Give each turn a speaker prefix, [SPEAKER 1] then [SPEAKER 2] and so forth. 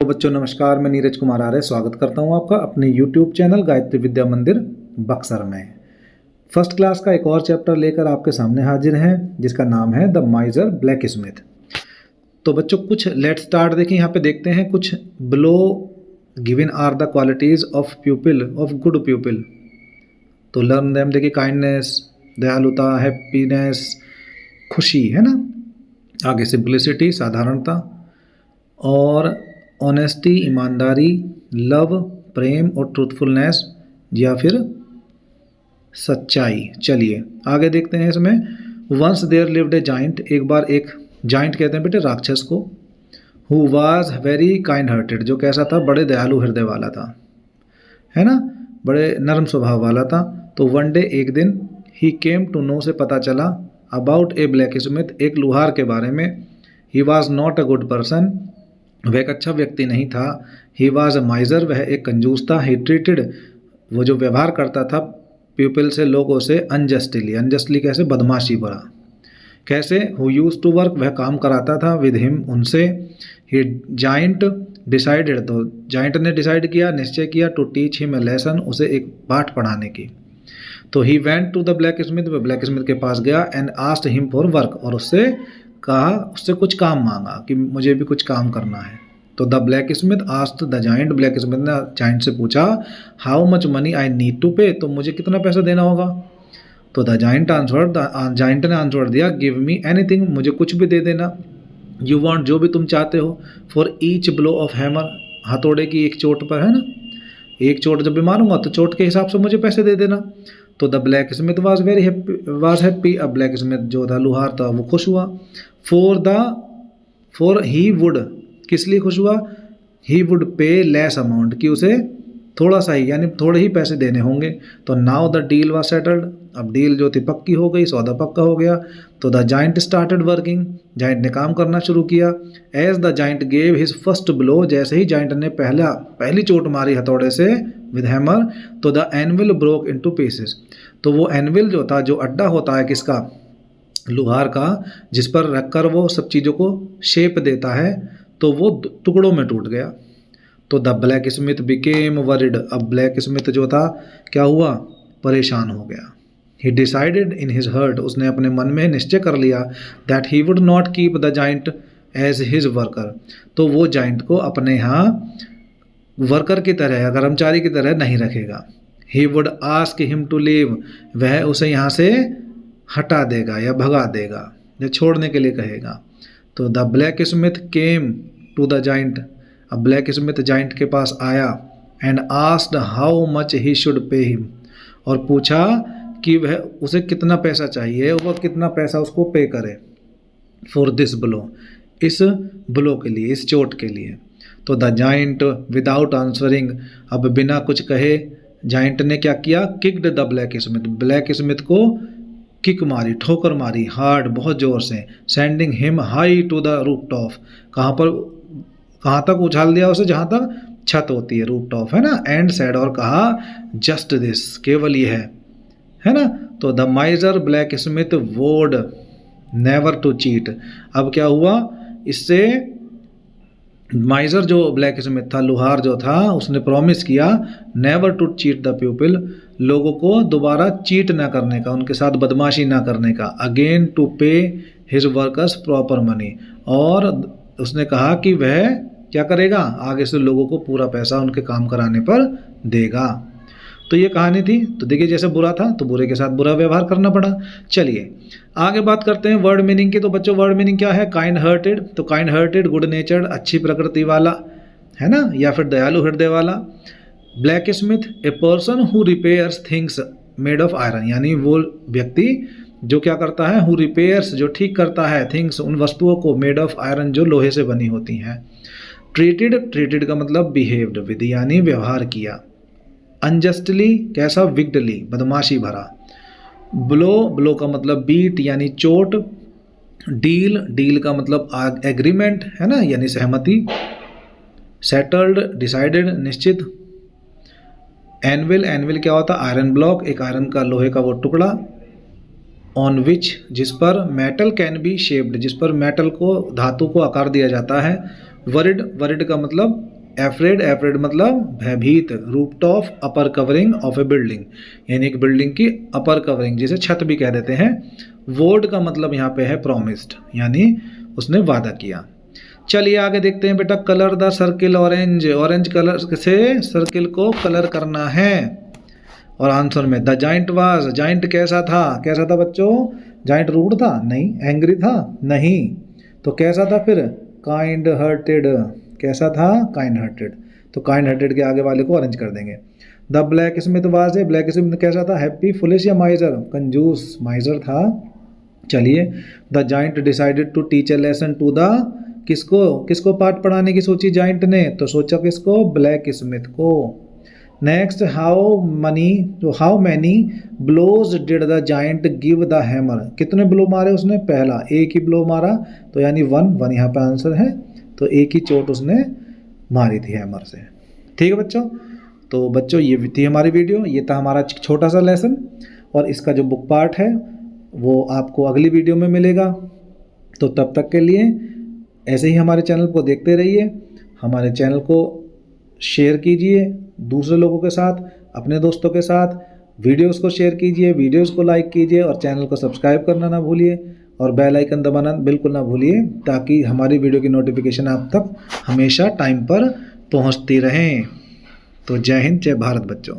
[SPEAKER 1] तो बच्चों नमस्कार, मैं नीरज कुमार आर्य स्वागत करता हूं आपका अपने YouTube चैनल गायत्री विद्या मंदिर बक्सर में। फर्स्ट क्लास का एक और चैप्टर लेकर आपके सामने हाजिर हैं जिसका नाम है द माइजर ब्लैक स्मिथ। तो बच्चों कुछ लेट स्टार्ट देखिए, यहाँ पे देखते हैं कुछ below given are the qualities of pupil of good pupil. तो लर्न देम, देखिए काइंडनेस, दयालुता, हैप्पीनेस, खुशी, है ना। आगे सिंप्लिसिटी, साधारणता, और ऑनेस्टी, ईमानदारी, लव, प्रेम और ट्रूथफुलनेस या फिर सच्चाई। चलिए आगे देखते हैं इसमें। Once there lived a giant, एक बार एक जाइंट कहते हैं बेटे राक्षस को। Who was very kind hearted, जो कैसा था, बड़े दयालु हृदय वाला था, है ना, बड़े नरम स्वभाव वाला था। तो वन डे, एक दिन, ही केम टू नो, से पता चला, अबाउट ए ब्लैक स्मिथ, एक लुहार के बारे में। He was not a good person, वह एक अच्छा व्यक्ति नहीं था। ही वॉज अ माइजर, वह एक कंजूस था। ही ट्रीटेड, वो जो व्यवहार करता था पीपल से, लोगों से, अनजस्टली, अनजस्टली कैसे, बदमाशी भरा। कैसे, हु यूज टू वर्क, वह काम कराता था, विद हिम, उनसे। ही जाइंट डिसाइडेड, तो जाइंट ने डिसाइड किया, निश्चय किया, to teach him a lesson, उसे एक पाठ पढ़ाने की। तो he went to the black smith, वह ब्लैक स्मिथ के पास गया, and asked him for work, और उससे कहा, उससे कुछ काम मांगा कि मुझे भी कुछ काम करना है। तो the black smith asked the giant, black smith ने जाइंट से पूछा, how much money I need to pay, तो मुझे कितना पैसा देना होगा। तो द जाइंट आंसर्ड, जाइंट ने आंसर दिया, गिव मी एनीथिंग, मुझे कुछ भी दे देना। यू वांट, जो भी तुम चाहते हो। For each blow of hammer, हथौड़े की एक चोट पर, है ना, एक चोट जब भी मारूंगा तो चोट के हिसाब से मुझे पैसे दे देना। तो the black Smith was very happy, अब ब्लैक स्मिथ जो था लुहार था वो खुश हुआ। फॉर ही वुड, किस लिए खुश हुआ, ही वुड पे लेस अमाउंट, कि उसे थोड़ा सा ही, यानी थोड़े ही पैसे देने होंगे। तो now the deal was settled, अब डील जो थी पक्की हो गई, सौदा पक्का हो गया। तो the giant started working, giant ने काम करना शुरू किया। As the giant gave his first blow, जैसे ही जाइंट ने पहली चोट मारी हथौड़े से विद हैमर, तो the anvil broke into pieces, तो वो एनविल जो था, जो अड्डा होता है किसका, लुहार का, जिस पर रखकर वो सब चीज़ों को शेप देता है, तो वो टुकड़ों में टूट गया। तो the black smith became worried, अब ब्लैक स्मिथ जो था क्या हुआ, परेशान हो गया। He decided in his heart, उसने अपने मन में निश्चय कर लिया, that he would not keep the giant as his worker, तो वो जाइंट को अपने यहाँ वर्कर की तरह या कर्मचारी की तरह नहीं रखेगा। He would ask him to leave, वह उसे यहाँ से हटा देगा या भगा देगा या छोड़ने के लिए कहेगा। तो the black smith came to the giant, अब ब्लैक स्मिथ जाइंट के पास आया, and asked how much he should pay him, और पूछा कि वह उसे कितना पैसा चाहिए, वह कितना पैसा उसको पे करे, फॉर दिस ब्लो, इस ब्लो के लिए, इस चोट के लिए। तो द जाइंट विदाउट आंसरिंग, अब बिना कुछ कहे जाइंट ने क्या किया, kicked the black smith, black smith को किक मारी, ठोकर मारी, हार्ड, बहुत जोर से। Sending him high to the roof top, कहाँ तक उछाल दिया उसे, जहाँ तक छत होती है, रूफ टॉप, है ना। एंड सेड, और कहा, जस्ट दिस, केवल ये है ना। तो द माइजर ब्लैक स्मिथ वोड नेवर टू चीट, अब क्या हुआ, इससे माइजर जो ब्लैक स्मिथ था, लुहार जो था, उसने प्रॉमिस किया, never to cheat the people, लोगों को दोबारा चीट ना करने का, उनके साथ बदमाशी ना करने का। अगेन टू पे हिज वर्कर्स प्रॉपर मनी, और उसने कहा कि वह क्या करेगा, आगे से लोगों को पूरा पैसा उनके काम कराने पर देगा। तो ये कहानी थी। तो देखिए जैसे बुरा था तो बुरे के साथ बुरा व्यवहार करना पड़ा। चलिए आगे बात करते हैं वर्ड मीनिंग की। तो बच्चों वर्ड मीनिंग क्या है, काइंड हार्टेड, तो काइंड हार्टेड गुड नेचर्ड, अच्छी प्रकृति वाला, है ना, या फिर दयालु हृदय वाला। Black Smith a person who repairs things made of iron, यानी वो व्यक्ति जो क्या करता है, हु रिपेयर्स, जो ठीक करता है, थिंग्स, उन वस्तुओं को, मेड ऑफ आयरन, जो लोहे से बनी होती हैं। ट्रीटेड, ट्रीटेड का मतलब बिहेव्ड विद, यानी व्यवहार किया। अनजस्टली कैसा, विगडली, बदमाशी भरा। ब्लो, ब्लो का मतलब बीट यानी चोट। डील, डील का मतलब एग्रीमेंट, है ना, यानी सहमति। सेटल्ड, डिसाइडेड, निश्चित। एनविल, एनविल क्या होता है, आयरन ब्लॉक, एक आयरन का, लोहे का वो टुकड़ा। ऑन विच, जिस पर, मेटल कैन बी शेप्ड, जिस पर मेटल को, धातु को आकार दिया जाता है। वरिड, वरिड का मतलब एफ्रेड, एफ्रेड मतलब भयभीत। Rooftop, upper covering of A building, यानी एक बिल्डिंग की अपर कवरिंग जिसे छत भी कह देते हैं। वोड का मतलब यहाँ पे है प्रॉमिस्ड, यानी उसने वादा किया। चलिए आगे देखते हैं बेटा। Colour the circle orange, orange colour से सर्किल को कलर करना है। और आंसर में द जाइंट वाज, जाइंट कैसा था, कैसा था बच्चों? जाइंट रूड था? नहीं। एंग्री था? नहीं। तो कैसा था फिर? Kind hearted. कैसा था? Kind hearted. तो काइंड हार्टेड के आगे वाले को ऑरेंज कर देंगे। द ब्लैक स्मिथ वाज है, ब्लैक स्मिथ कैसा था? हैप्पी, फुलिश या माइजर? कंजूस, माइजर था। चलिए, the giant decided to teach a lesson to the, किसको, किसको पाठ पढ़ाने की सोची जाइंट ने? तो सोचा किसको? ब्लैक स्मिथ को। Next, how many blows did the giant give the hammer, कितने ब्लो मारे उसने? पहला, एक ही ब्लो मारा, तो यानी वन यहाँ पे आंसर है। तो एक ही चोट उसने मारी थी हैमर से। ठीक है बच्चों। तो बच्चों ये थी हमारी वीडियो, ये था हमारा छोटा सा लेसन। और इसका जो बुक पार्ट है वो आपको अगली वीडियो में मिलेगा। तो तब तक के लिए ऐसे ही हमारे चैनल को देखते रहिए। हमारे चैनल को शेयर कीजिए दूसरे लोगों के साथ, अपने दोस्तों के साथ। वीडियोस को शेयर कीजिए, वीडियोस को लाइक कीजिए और चैनल को सब्सक्राइब करना ना भूलिए और बेल आइकन दबाना बिल्कुल ना भूलिए, ताकि हमारी वीडियो की नोटिफिकेशन आप तक हमेशा टाइम पर पहुंचती रहें। तो जय हिंद, जय भारत बच्चों।